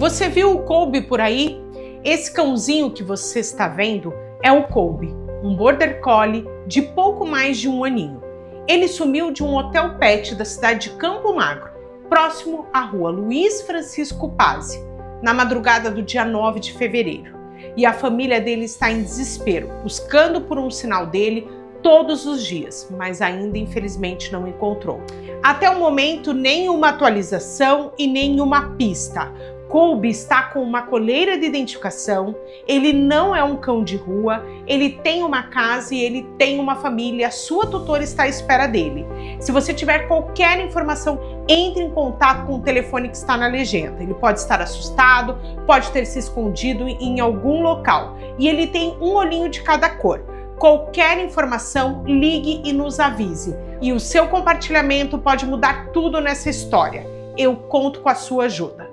Você viu o Colby por aí? Esse cãozinho que você está vendo é o Colby, um Border Collie de pouco mais de 1 aninho. Ele sumiu de um hotel pet da cidade de Campo Magro, próximo à rua Luiz Francisco Pazzi, na madrugada do dia 9 de fevereiro. E a família dele está em desespero, buscando por um sinal dele todos os dias, mas ainda infelizmente não encontrou. Até o momento, nenhuma atualização e nenhuma pista. Colby está com uma coleira de identificação, ele não é um cão de rua, ele tem uma casa e ele tem uma família, a sua tutora está à espera dele. Se você tiver qualquer informação, entre em contato com o telefone que está na legenda. Ele pode estar assustado, pode ter se escondido em algum local e ele tem um olhinho de cada cor. Qualquer informação, ligue e nos avise. E o seu compartilhamento pode mudar tudo nessa história. Eu conto com a sua ajuda.